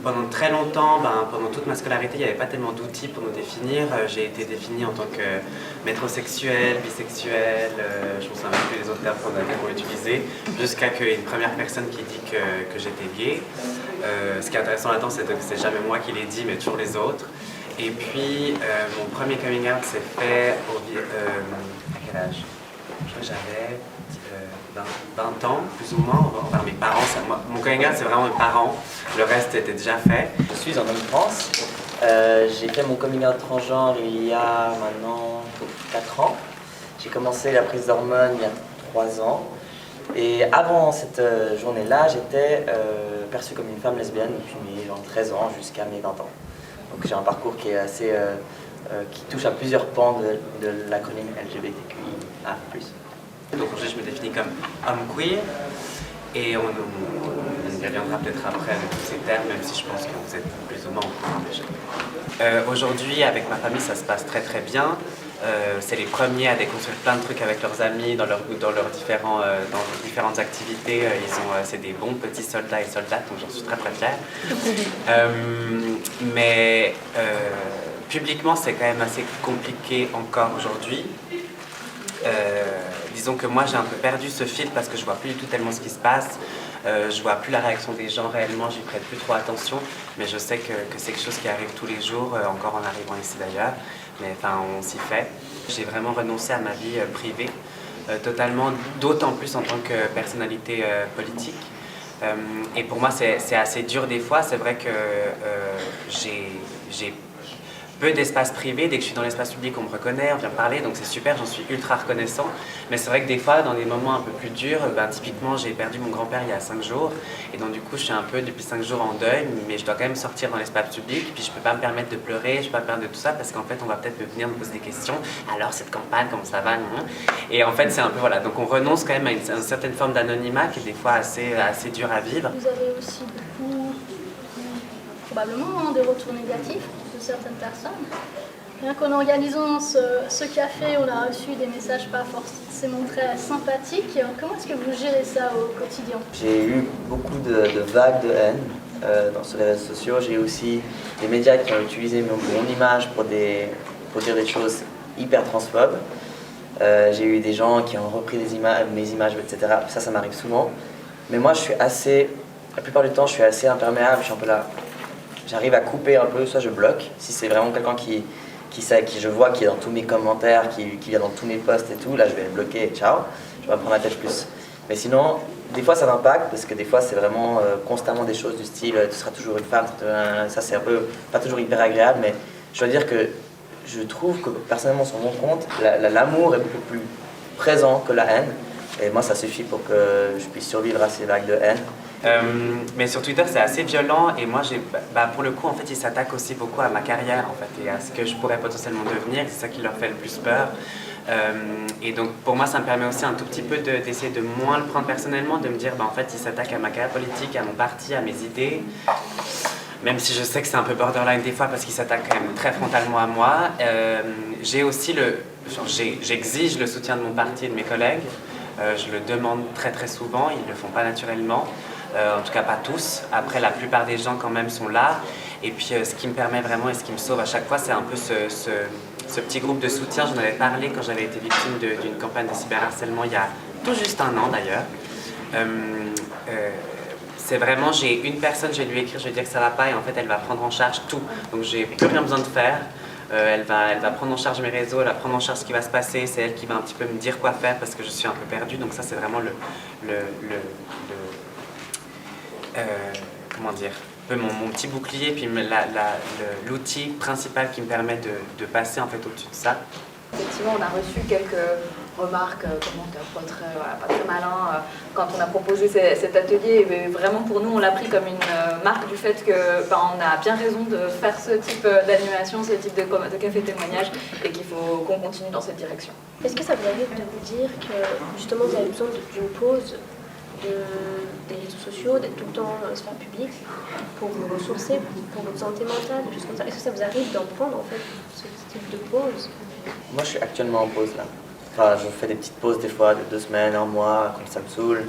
pendant très longtemps, pendant toute ma scolarité, il n'y avait pas tellement d'outils pour nous définir. J'ai été définie en tant que métrosexuel, bisexuel, je ne me souviens même plus des autres termes qu'on avait pour utiliser, jusqu'à qu'il y ait une première personne qui dit que j'étais gay. Ce qui est intéressant là-dedans, c'est que c'est jamais moi qui l'ai dit, mais toujours les autres. Et puis, mon premier coming out s'est fait à quel âge? Je crois que j'avais 20 ans, plus ou moins, envers mes parents. Mon coming out, c'est vraiment mes parents. Le reste était déjà fait. Je suis un homme trans. J'ai fait mon coming out transgenre il y a maintenant 4 ans. J'ai commencé la prise d'hormones il y a 3 ans. Et avant cette journée-là, j'étais perçue comme une femme lesbienne depuis mes 13 ans jusqu'à mes 20 ans. Donc j'ai un parcours qui est assez, qui touche à plusieurs pans de l'acronyme LGBTQIA+. Donc aujourd'hui, je me définis comme homme queer, et on y reviendra peut-être après avec tous ces termes, même si je pense que vous êtes plus ou moins au courant déjà. Aujourd'hui, avec ma famille, ça se passe très très bien. C'est les premiers à déconstruire plein de trucs avec leurs amis, dans leurs différentes activités. C'est des bons petits soldats et soldates, donc j'en suis très très fière. Mais publiquement, c'est quand même assez compliqué encore aujourd'hui. Disons que moi j'ai un peu perdu ce fil parce que je vois plus du tout tellement ce qui se passe. Je vois plus la réaction des gens réellement, j'y prête plus trop attention, mais je sais que c'est quelque chose qui arrive tous les jours, encore en arrivant ici d'ailleurs, mais enfin on s'y fait. J'ai vraiment renoncé à ma vie privée, totalement, d'autant plus en tant que personnalité politique. Et pour moi c'est assez dur des fois, c'est vrai que j'ai peu d'espace privé. Dès que je suis dans l'espace public, on me reconnaît, on vient me parler, donc c'est super, j'en suis ultra reconnaissant. Mais c'est vrai que des fois, dans des moments un peu plus durs, typiquement, j'ai perdu mon grand-père il y a 5 jours, et donc du coup, je suis un peu depuis 5 jours en deuil, mais je dois quand même sortir dans l'espace public, puis je peux pas me permettre de pleurer, je peux pas me permettre de tout ça, parce qu'en fait, on va peut-être venir me poser des questions. Alors, cette campagne, comment ça va, non? Et en fait, c'est un peu, voilà, donc on renonce quand même à une certaine forme d'anonymat qui est des fois assez dur à vivre. Vous avez aussi beaucoup, probablement, des retours négatifs de certaines personnes. Rien qu'en organisant ce café, on a reçu des messages pas forcément très sympathiques. Comment est-ce que vous gérez ça au quotidien? J'ai eu beaucoup de vagues de haine sur les réseaux sociaux. J'ai aussi des médias qui ont utilisé mon image pour dire des choses hyper transphobes. J'ai eu des gens qui ont repris mes images, etc. Ça m'arrive souvent. Mais moi, la plupart du temps, je suis assez imperméable. Je suis un peu là. J'arrive à couper un peu, soit je bloque. Si c'est vraiment quelqu'un qui je vois qui est dans tous mes commentaires, qui vient dans tous mes posts et tout, là je vais le bloquer et ciao, je vais pas prendre la tête plus. Mais sinon, des fois ça m'impacte parce que des fois c'est vraiment constamment des choses du style tu seras toujours une femme, ça c'est un peu pas toujours hyper agréable, mais je dois dire que je trouve que personnellement sur mon compte, l'amour est beaucoup plus présent que la haine. Et moi, ça suffit pour que je puisse survivre à ces vagues de haine. Mais sur Twitter, c'est assez violent et moi, pour le coup, en fait, ils s'attaquent aussi beaucoup à ma carrière en fait, et à ce que je pourrais potentiellement devenir. C'est ça qui leur fait le plus peur. Et donc, pour moi, ça me permet aussi un tout petit peu d'essayer de moins le prendre personnellement, de me dire, en fait, ils s'attaquent à ma carrière politique, à mon parti, à mes idées. Même si je sais que c'est un peu borderline des fois parce qu'ils s'attaquent quand même très frontalement à moi. J'ai aussi j'exige le soutien de mon parti et de mes collègues. Je le demande très très souvent, ils ne le font pas naturellement, en tout cas pas tous. Après, la plupart des gens quand même sont là. Et puis ce qui me permet vraiment et ce qui me sauve à chaque fois, c'est un peu ce petit groupe de soutien. J'en avais parlé quand j'avais été victime d'une campagne de cyberharcèlement il y a tout juste 1 an d'ailleurs. C'est vraiment, j'ai une personne, je vais lui écrire, je vais lui dire que ça va pas et en fait elle va prendre en charge tout. Donc j'ai plus rien besoin de faire. Elle va prendre en charge mes réseaux, elle va prendre en charge ce qui va se passer, c'est elle qui va un petit peu me dire quoi faire parce que je suis un peu perdue. Donc ça c'est vraiment comment dire, un peu mon petit bouclier, puis l'outil principal qui me permet de passer en fait au-dessus de ça. Effectivement, on a reçu quelques remarques, commentaires pas très malins quand on a proposé cet atelier. Et vraiment pour nous, on l'a pris comme une marque du fait que on a bien raison de faire ce type d'animation, ce type de café témoignage et qu'il faut qu'on continue dans cette direction. Est-ce que ça vous arrive de vous dire que justement vous avez besoin d'une pause des réseaux sociaux, d'être tout le temps dans l'espace public pour vous ressourcer, pour votre santé mentale, des choses comme ça? Est-ce que ça vous arrive d'en prendre en fait ce type de pause? Moi je suis actuellement en pause là. Enfin, je fais des petites pauses des fois de 2 semaines, 1 mois, quand ça me saoule.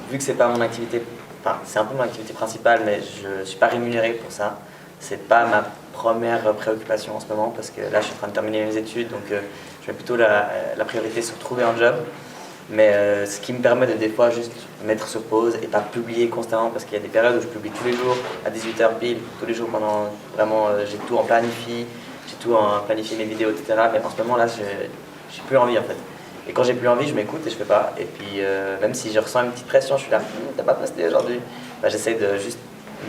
Vu que c'est pas mon activité enfin, c'est un peu mon activité principale, mais je ne suis pas rémunéré pour ça. C'est pas ma première préoccupation en ce moment, parce que là, je suis en train de terminer mes études, donc je mets plutôt la priorité sur trouver un job. Mais ce qui me permet de des fois juste mettre sur pause et pas publier constamment, parce qu'il y a des périodes où je publie tous les jours à 18h pile, tous les jours pendant vraiment, j'ai tout en planifié, j'ai tout en planifié mes vidéos, etc. Mais en ce moment là, j'ai plus envie en fait. Et quand j'ai plus envie, je m'écoute et je fais pas. Et puis même si je ressens une petite pression, je suis là, t'as pas posté aujourd'hui. Bah, j'essaie de juste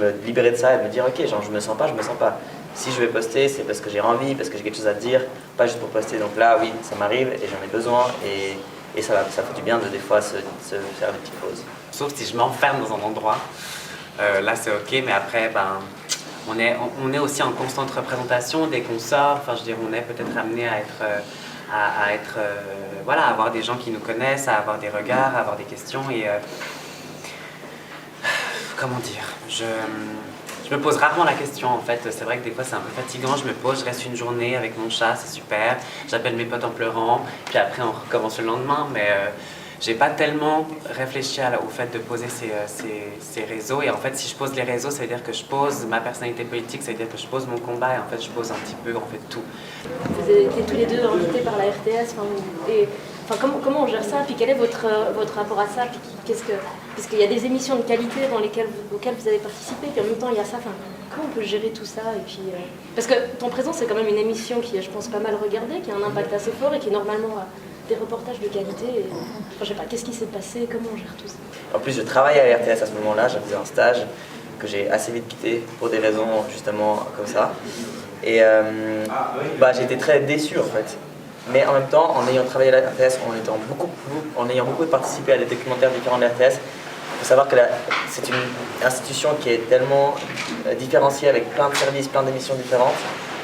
me libérer de ça et de me dire ok, genre je me sens pas, je me sens pas. Si je vais poster, c'est parce que j'ai envie, parce que j'ai quelque chose à dire, pas juste pour poster. Donc là, oui, ça m'arrive et j'en ai besoin. Et ça fait du bien de des fois se faire des petites pauses. Sauf si je m'enferme dans un endroit, là c'est ok, mais après, ben, on est aussi en constante représentation dès qu'on sort. Enfin, je veux dire, on est peut-être amené à être, voilà, à avoir des gens qui nous connaissent, à avoir des regards, à avoir des questions et comment dire, je me pose rarement la question en fait, c'est vrai que des fois c'est un peu fatigant, je me pose, je reste une journée avec mon chat, c'est super, j'appelle mes potes en pleurant, puis après on recommence le lendemain, mais j'ai pas tellement réfléchi au fait de poser ces réseaux, et en fait si je pose les réseaux, ça veut dire que je pose ma personnalité politique, ça veut dire que je pose mon combat, et en fait je pose un petit peu en fait tout. Vous avez été tous les deux invités par la RTS, comment on gère ça, puis quel est votre rapport à ça, puis parce qu'il y a des émissions de qualité auxquelles vous avez participé, puis en même temps il y a ça, comment on peut gérer tout ça, et puis parce que Temps Présent c'est quand même une émission qui est, je pense, pas mal regardée, qui a un impact assez fort et qui est normalement des reportages de qualité, et, je sais pas, qu'est-ce qui s'est passé, comment on gère tout ça? En plus, je travaillais à la RTS à ce moment-là, j'avais un stage que j'ai assez vite quitté pour des raisons justement comme ça. Et j'ai été très déçu en fait. Mais en même temps, en ayant travaillé à la RTS, en ayant beaucoup participé à des documentaires différents de la RTS, il faut savoir que c'est une institution qui est tellement différenciée avec plein de services, plein d'émissions différentes.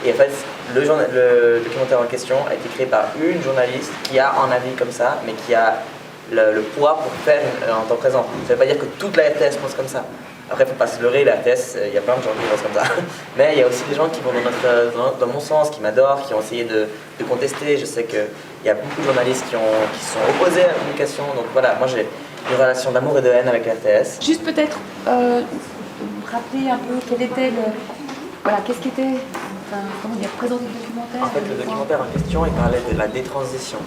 Et en fait, le documentaire en question a été créé par une journaliste qui a un avis comme ça, mais qui a le poids pour faire en temps présent. Ça ne veut pas dire que toute la RTS pense comme ça. Après, il ne faut pas se leurrer, la RTS, il y a plein de gens qui pensent comme ça. Mais il y a aussi des gens qui vont dans mon sens, qui m'adorent, qui ont essayé de contester. Je sais qu'il y a beaucoup de journalistes qui se sont opposés à la communication. Donc voilà, moi j'ai une relation d'amour et de haine avec la RTS. Juste peut-être rappeler un peu quel était qu'est-ce qui était présenter le documentaire. En fait, le documentaire en question, il parlait de la détransition.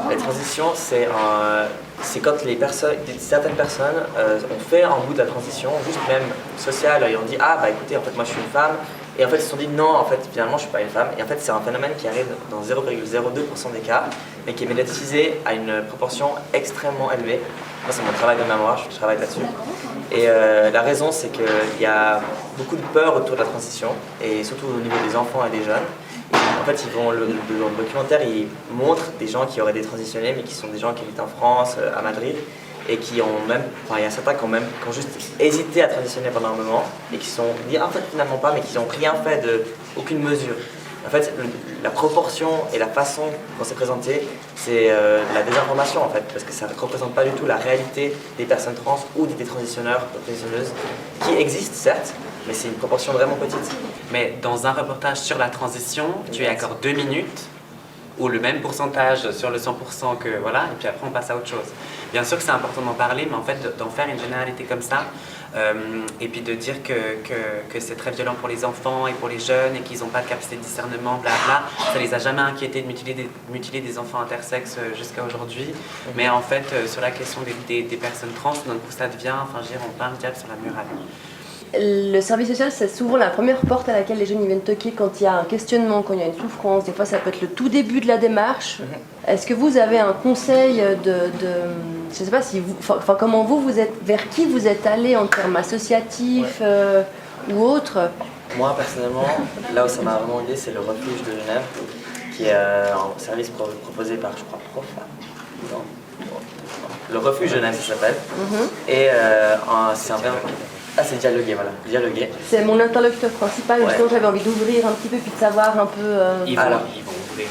La transition, c'est quand certaines personnes ont fait un bout de la transition, juste même sociale, ils ont dit ah bah écoutez, en fait moi je suis une femme, et en fait ils se sont dit non, en fait finalement je suis pas une femme, et en fait c'est un phénomène qui arrive dans 0,02% des cas, mais qui est médiatisé à une proportion extrêmement élevée. Moi c'est mon travail de mémoire, je travaille là-dessus. Et la raison c'est qu'il y a beaucoup de peur autour de la transition, et surtout au niveau des enfants et des jeunes. En fait, le documentaire, il montre des gens qui auraient détransitionné, mais qui sont des gens qui habitent en France, à Madrid, et qui ont même, il y a certains qui ont juste hésité à transitionner pendant un moment, et qui se sont dit, en fait, finalement pas, mais qui n'ont rien fait aucune mesure. En fait, la proportion et la façon dont c'est présenté, c'est la désinformation, en fait, parce que ça ne représente pas du tout la réalité des personnes trans ou des détransitionneurs, détransitionneuses, qui existent, certes, mais c'est une proportion vraiment petite. Mais dans un reportage sur la transition, tu y accordes 2 minutes, ou le même pourcentage sur le 100% que voilà, et puis après on passe à autre chose. Bien sûr que c'est important d'en parler, mais en fait d'en faire une généralité comme ça, et puis de dire que c'est très violent pour les enfants et pour les jeunes, et qu'ils n'ont pas de capacité de discernement, blabla, ça les a jamais inquiétés de mutiler des enfants intersexes jusqu'à aujourd'hui. Mais en fait, sur la question des personnes trans, d'un coup ça devient, on peint le diable sur la muraille. Le service social, c'est souvent la première porte à laquelle les jeunes viennent toquer quand il y a un questionnement, quand il y a une souffrance. Des fois, ça peut être le tout début de la démarche. Est-ce que vous avez un conseil je ne sais pas si comment vers qui vous êtes allé en termes associatifs ou autres? Moi, personnellement, là où ça m'a vraiment aidé, c'est le refuge de Genève, qui est un service proposé par, je crois, le refuge Genève, ça s'appelle. Et c'est un vrai... Ah, c'est Dialoguer, voilà. Dialoguer. C'est mon interlocuteur principal, justement, j'avais envie d'ouvrir un petit peu, puis de savoir un peu... Ils vont ouvrir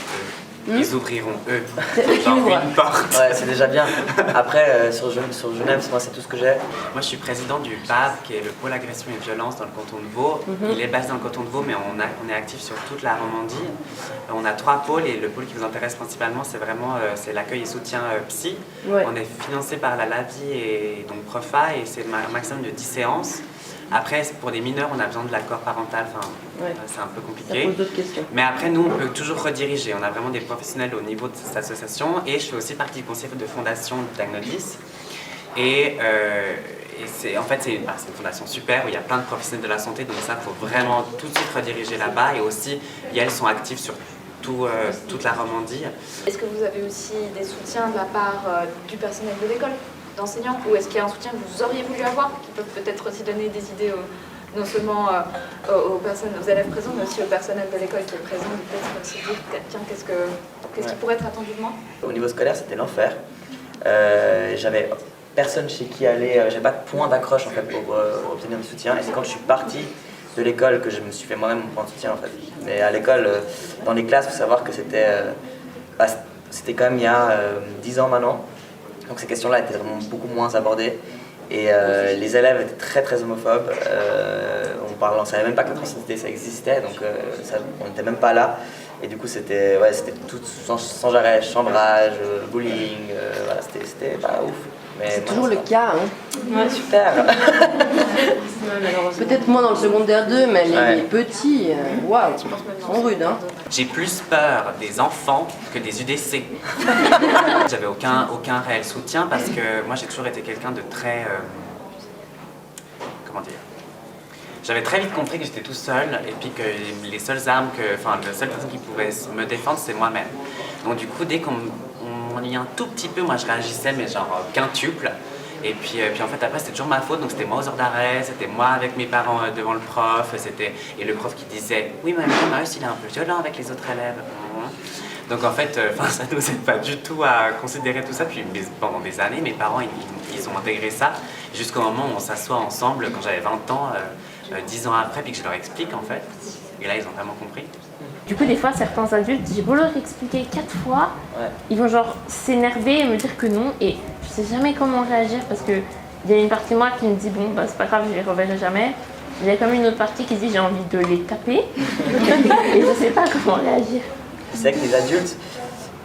Ils ouvriront eux C'est eux qui genre ouvrent. une porte. Ouais, c'est déjà bien. Après, sur Genève, moi, c'est tout ce que j'ai. Moi, je suis président du PAV, qui est le pôle agression et violence dans le canton de Vaud. Il est basé dans le canton de Vaud, mais on est actif sur toute la Romandie. On a 3 pôles et le pôle qui vous intéresse principalement, c'est vraiment c'est l'accueil et soutien psy. Ouais. On est financé par la LAVI et donc Profa et c'est un maximum de 10 séances. Après, pour des mineurs, on a besoin de l'accord parental, enfin, Ouais. c'est un peu Ça compliqué. pose d'autres questions. Mais après, nous, on peut toujours rediriger. On a vraiment des professionnels au niveau de cette association et je fais aussi partie du conseil de fondation d'Agnodis. Et en fait, c'est une fondation super où il y a plein de professionnels de la santé, donc ça, il faut vraiment tout de suite rediriger là-bas. Et aussi, elles sont actives sur toute la Romandie. Est-ce que vous avez aussi des soutiens de la part du personnel de l'école, d'enseignants, ou est-ce qu'il y a un soutien que vous auriez voulu avoir, qui peut peut-être aussi donner des idées non seulement aux élèves présents, mais aussi au personnel de l'école qui est présent, de peut-être se dire, tiens, qu'est-ce qui pourrait être attendu de moi? Au niveau scolaire, c'était l'enfer. J'avais personne chez qui aller, j'avais pas de point d'accroche en fait pour obtenir du soutien. Et c'est quand je suis parti de l'école que je me suis fait moi-même mon point de soutien en fait. Mais à l'école, dans les classes, il faut savoir que c'était quand même il y a 10 ans maintenant. Donc ces questions-là étaient vraiment beaucoup moins abordées. Et les élèves étaient très très homophobes. On ne savait même pas que la transidentité ça existait, donc on n'était même pas là. Et du coup c'était tout sans arrêt, chambrage, bullying, voilà, c'était pas ouf. C'est toujours le cas. Hein. Ouais, super. Peut-être moins dans le secondaire 2, mais Ouais. les petits, waouh, Je pense même ils dans sont rudes. Hein. J'ai plus peur des enfants que des UDC. J'avais aucun réel soutien parce que moi j'ai toujours été quelqu'un de très... comment dire? J'avais très vite compris que j'étais tout seul et puis que la seule personne qui pouvait me défendre c'est moi-même. Donc du coup dès qu'on m'ennuyait un tout petit peu, moi je réagissais mais genre quintuple. Et puis en fait après c'était toujours ma faute, donc c'était moi aux heures d'arrêt, c'était moi avec mes parents devant le prof, et le prof qui disait « Oui mais Marius il est un peu violent avec les autres élèves ». Donc en fait ça nous aide pas du tout à considérer tout ça, puis pendant des années mes parents ils ont intégré ça jusqu'au moment où on s'assoit ensemble quand j'avais 20 ans, 10 ans après, puis que je leur explique en fait, et là ils ont vraiment compris. Du coup, des fois, certains adultes, j'ai beau leur expliquer 4 fois, Ouais. ils vont genre s'énerver et me dire que non, et je sais jamais comment réagir parce que il y a une partie de moi qui me dit bon, bah c'est pas grave, je les reverrai jamais. Il y a comme une autre partie qui dit j'ai envie de les taper et je sais pas comment réagir. C'est que les adultes,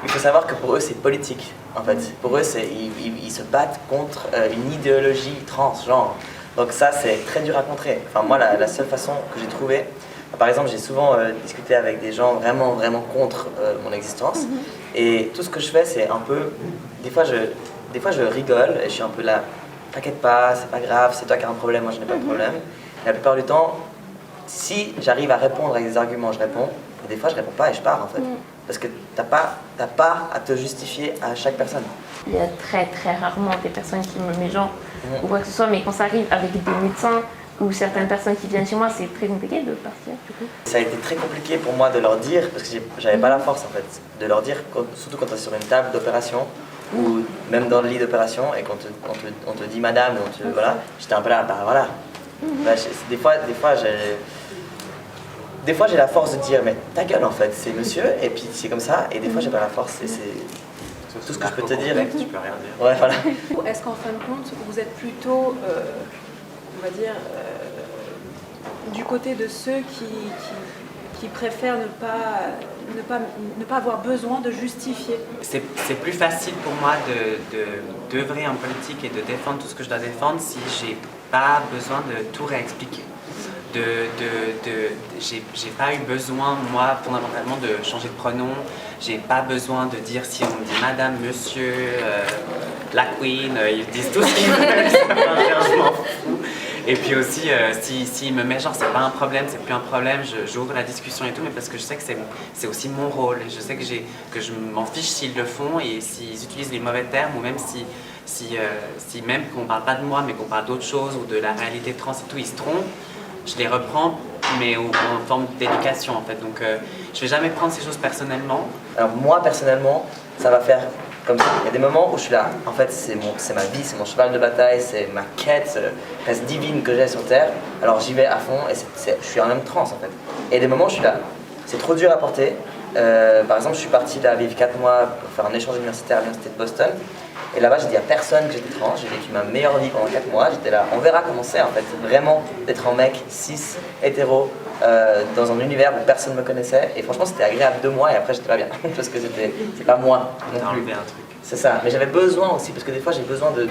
il faut savoir que pour eux c'est politique en fait. Pour eux ils se battent contre une idéologie transgenre. Donc ça c'est très dur à contrer. Enfin moi la seule façon que j'ai trouvée, par exemple j'ai souvent discuté avec des gens vraiment contre mon existence et tout ce que je fais c'est un peu, des fois je rigole et je suis un peu là, t'inquiète pas, c'est pas grave, c'est toi qui as un problème, moi je n'ai pas de problème. Et la plupart du temps, si j'arrive à répondre avec des arguments, je réponds. Et des fois, je réponds pas et je pars en fait. Parce que t'as pas à te justifier à chaque personne. Il y a très rarement des personnes qui me mégenrent ou quoi que ce soit, mais quand ça arrive avec des médecins ou certaines personnes qui viennent chez moi, c'est très compliqué de partir du coup. Ça a été très compliqué pour moi de leur dire, parce que j'avais pas la force en fait, de leur dire, surtout quand tu es sur une table d'opération ou même dans le lit d'opération et qu'on te dit madame, voilà, j'étais un peu là, bah voilà. Bah, des fois j'ai la force de dire mais ta gueule en fait, c'est monsieur et puis c'est comme ça, et des fois j'ai pas la force et c'est tout ce que je peux te dire. Tu peux rien dire. Ouais, voilà. Est-ce qu'en fin de compte, vous êtes plutôt, on va dire, du côté de ceux qui préfèrent ne pas avoir besoin de justifier? C'est plus facile pour moi d'œuvrer en politique et de défendre tout ce que je dois défendre si j'ai pas besoin de tout réexpliquer. J'ai pas eu besoin, moi, fondamentalement, de changer de pronom. J'ai pas besoin de dire si on me dit madame, monsieur, la queen, ils disent tout ce qu'ils veulent, je m'en fous. Et puis aussi, s'ils me mettent genre c'est pas un problème, c'est plus un problème, j'ouvre la discussion et tout, mais parce que je sais que c'est aussi mon rôle. Et je sais que je m'en fiche s'ils le font et s'ils utilisent les mauvais termes, ou même si même qu'on parle pas de moi, mais qu'on parle d'autre chose, ou de la réalité trans et tout, ils se trompent. Je les reprends, mais en forme d'éducation en fait. Donc je vais jamais prendre ces choses personnellement. Alors moi personnellement, ça va faire comme ça. Il y a des moments où je suis là, en fait c'est ma vie, c'est mon cheval de bataille, c'est ma quête presque divine que j'ai sur Terre. Alors j'y vais à fond et je suis un homme trans en fait. Et des moments où je suis là, c'est trop dur à porter, par exemple, je suis parti là vivre 4 mois pour faire un échange universitaire à l'université de Boston. Et là-bas, j'ai dit à personne que j'étais trans, j'ai vécu ma meilleure vie pendant 4 mois. J'étais là, on verra comment c'est en fait, vraiment d'être un mec cis, hétéro, dans un univers où personne ne me connaissait. Et franchement, c'était agréable 2 mois et après, j'étais pas bien. Parce que c'est pas moi non T'as plus. enlevé un truc. C'est ça, mais j'avais besoin aussi, parce que des fois, j'ai besoin de...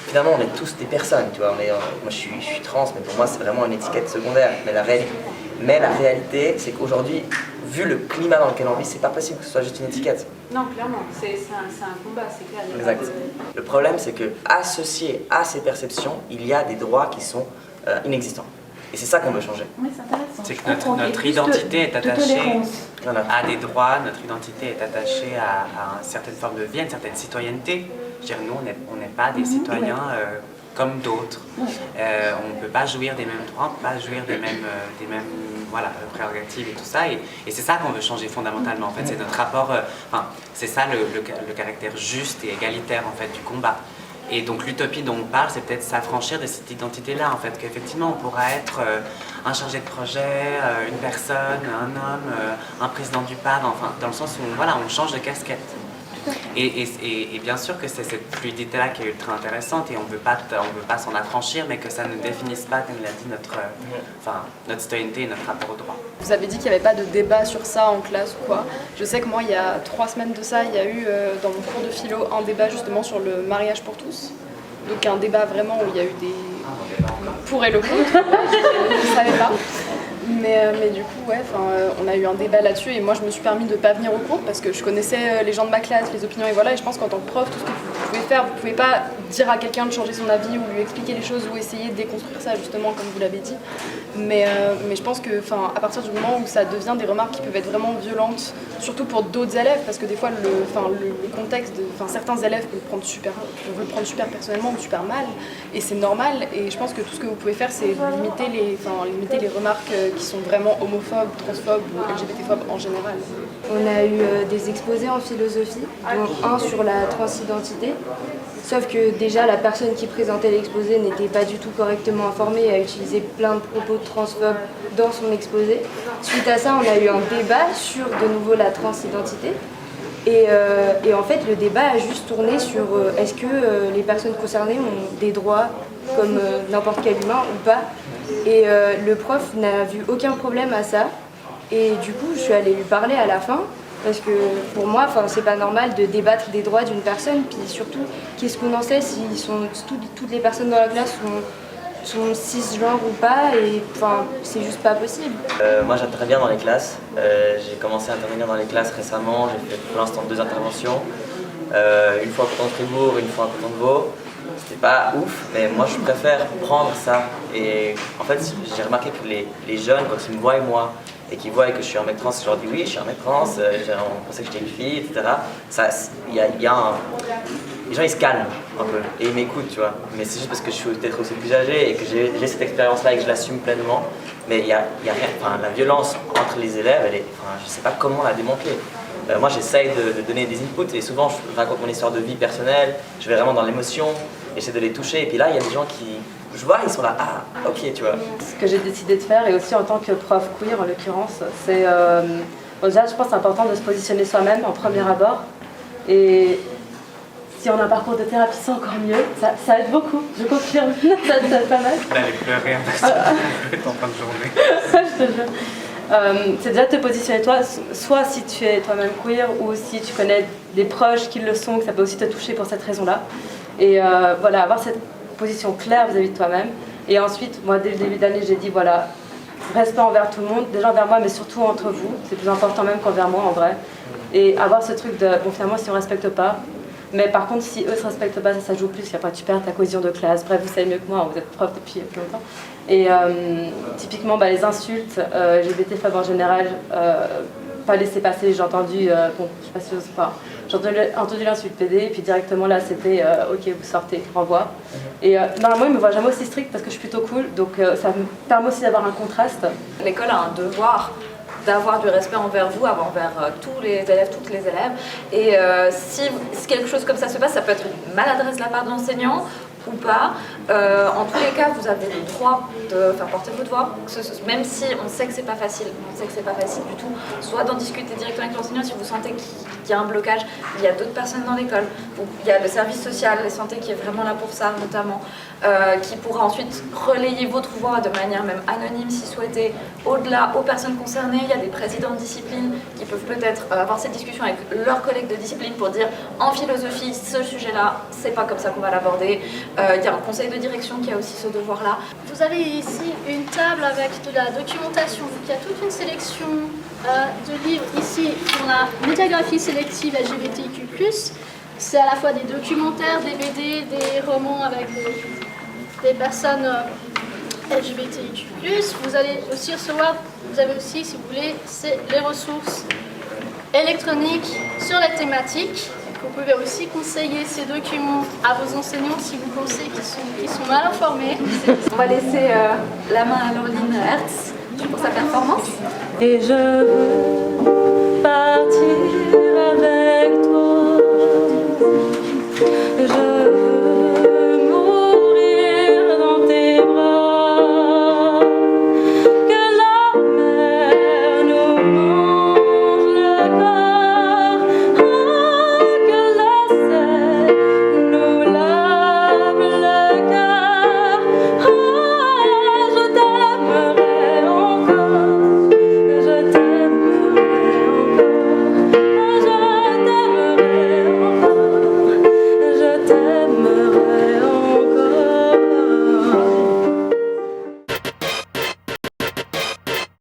Finalement, on est tous des personnes, tu vois. Moi, je suis trans, mais pour moi, c'est vraiment une étiquette secondaire. Mais la réalité, c'est qu'aujourd'hui, vu le climat dans lequel on vit, c'est pas possible que ce soit juste une étiquette. Non, clairement, c'est un combat, c'est clair. Il y a Exact. pas de- Le problème, c'est que associé à ces perceptions, il y a des droits qui sont inexistants. Et c'est ça qu'on veut changer. Oui, c'est intéressant. C'est Je que comprends. notre Et plus identité est de attachée tolérance. Voilà. à des droits, notre identité est attachée à une certaine forme de vie, à une certaine citoyenneté. Je veux dire, nous, on n'est pas des citoyens comme d'autres. On ne peut pas jouir des mêmes droits, on ne peut pas jouir des mêmes voilà, prérogatives et tout ça. Et c'est ça qu'on veut changer fondamentalement. En fait, c'est notre rapport, c'est ça le caractère juste et égalitaire en fait, du combat. Et donc l'utopie dont on parle, c'est peut-être s'affranchir de cette identité-là, en fait, qu'effectivement on pourra être un chargé de projet, une personne, un homme, un président du PAD, enfin, dans le sens où voilà, on change de casquette. Et bien sûr que c'est cette fluidité-là qui est ultra intéressante et on veut pas s'en affranchir, mais que ça ne définisse pas, comme l'a dit, notre citoyenneté et notre rapport au droit. Vous avez dit qu'il n'y avait pas de débat sur ça en classe ou quoi. Je sais que moi, il y a 3 semaines de ça, il y a eu dans mon cours de philo un débat justement sur le mariage pour tous. Donc un débat vraiment où il y a eu des pour et le contre. Je ne savais pas. Mais du coup, ouais, on a eu un débat là-dessus et moi je me suis permis de ne pas venir au cours parce que je connaissais les gens de ma classe, les opinions et voilà. Et je pense qu'en tant que prof, tout ce que vous pouvez faire, vous ne pouvez pas dire à quelqu'un de changer son avis ou lui expliquer les choses ou essayer de déconstruire ça justement comme vous l'avez dit. Mais je pense que à partir du moment où ça devient des remarques qui peuvent être vraiment violentes, surtout pour d'autres élèves, parce que des fois le contexte, certains élèves peuvent le prendre super personnellement ou super mal, et c'est normal. Et je pense que tout ce que vous pouvez faire, c'est limiter les remarques qui sont vraiment homophobes, transphobes ou LGBT-phobes en général. On a eu des exposés en philosophie, dont un sur la transidentité. Sauf que déjà, la personne qui présentait l'exposé n'était pas du tout correctement informée et a utilisé plein de propos transphobes dans son exposé. Suite à ça, on a eu un débat sur de nouveau la transidentité. Et en fait, le débat a juste tourné sur est-ce que les personnes concernées ont des droits comme n'importe quel humain ou pas. Et le prof n'a vu aucun problème à ça. Et du coup, je suis allée lui parler à la fin. Parce que pour moi, c'est pas normal de débattre des droits d'une personne. Puis surtout, qu'est-ce qu'on en sait si toutes les personnes dans la classe sont cisgenres ou pas. Et c'est juste pas possible. Moi, j'interviens dans les classes. J'ai commencé à intervenir dans les classes récemment. J'ai fait pour l'instant 2 interventions. Une fois à Coton-de-Fribourg, une fois à Coton-de-Vaud. C'était pas ouf, mais moi je préfère prendre ça. Et en fait, j'ai remarqué que les jeunes, quand ils me voient moi, et qu'ils voient que je suis un mec trans, je leur dis oui, je suis un mec trans, on pensait que j'étais une fille, etc. Les gens ils se calment un peu et ils m'écoutent, tu vois. Mais c'est juste parce que je suis peut-être aussi plus âgé et que j'ai cette expérience-là et que je l'assume pleinement. Mais il y a rien, la violence entre les élèves, je sais pas comment la démanteler. Moi j'essaye de donner des inputs et souvent je raconte mon histoire de vie personnelle, je vais vraiment dans l'émotion, j'essaie de les toucher et puis là il y a des gens qui, je vois, ils sont là, ah ok, tu vois. Ce que j'ai décidé de faire, et aussi en tant que prof queer en l'occurrence, c'est déjà je pense que c'est important de se positionner soi-même en premier abord. Et si on a un parcours de thérapie, c'est encore mieux, ça aide beaucoup, je confirme, ça aide pas mal. D'aller pleurer en fin de journée. Je te jure. C'est déjà de te positionner toi, soit si tu es toi-même queer ou si tu connais des proches qui le sont, que ça peut aussi te toucher pour cette raison-là. Et voilà, avoir cette position claire vis-à-vis de toi-même. Et ensuite, moi, dès le début d'année, j'ai dit, voilà, respect envers tout le monde, déjà envers moi, mais surtout entre vous. C'est plus important même qu'envers moi, en vrai. Et avoir ce truc de, bon, finalement, si on ne respecte pas, mais par contre, si eux ne se respectent pas, ça joue plus, qu'après tu perds ta cohésion de classe. Bref, vous savez mieux que moi, vous êtes prof depuis plus longtemps. Et typiquement, les insultes, LGBT-phobes en général, pas laisser passer, j'ai entendu, bon, je sais pas si j'ose pas, j'ai entendu l'insulte PD, et puis directement là, c'était ok, vous sortez, renvoi. Et normalement, ils me voient jamais aussi strict parce que je suis plutôt cool, donc ça me permet aussi d'avoir un contraste. L'école a un devoir d'avoir du respect envers vous, envers tous les élèves, toutes les élèves. Et si quelque chose comme ça se passe, ça peut être une maladresse de la part de l'enseignant ou pas. En tous les cas, vous avez le droit de faire porter votre voix, même si on sait que c'est pas facile, du tout. Soit d'en discuter directement avec l'enseignant si vous sentez qu'il y a un blocage. Il y a d'autres personnes dans l'école. Il y a le service social, la santé qui est vraiment là pour ça, notamment, qui pourra ensuite relayer votre voix de manière même anonyme si souhaité, au-delà aux personnes concernées. Il y a des présidents de discipline qui peuvent peut-être avoir cette discussion avec leurs collègues de discipline pour dire en philosophie, ce sujet-là, c'est pas comme ça qu'on va l'aborder. Il y a un conseil de direction qui a aussi ce devoir-là. Vous avez ici une table avec de la documentation. Il y a toute une sélection de livres ici pour la médiagraphie sélective LGBTIQ+. C'est à la fois des documentaires, des BD, des romans avec des personnes LGBTIQ+. Vous allez aussi recevoir, vous avez aussi, si vous voulez, c'est les ressources électroniques sur les thématiques. Vous pouvez aussi conseiller ces documents à vos enseignants si vous pensez qu'ils sont mal informés. On va laisser la main à Laureline Hertz pour sa performance. Et je veux partir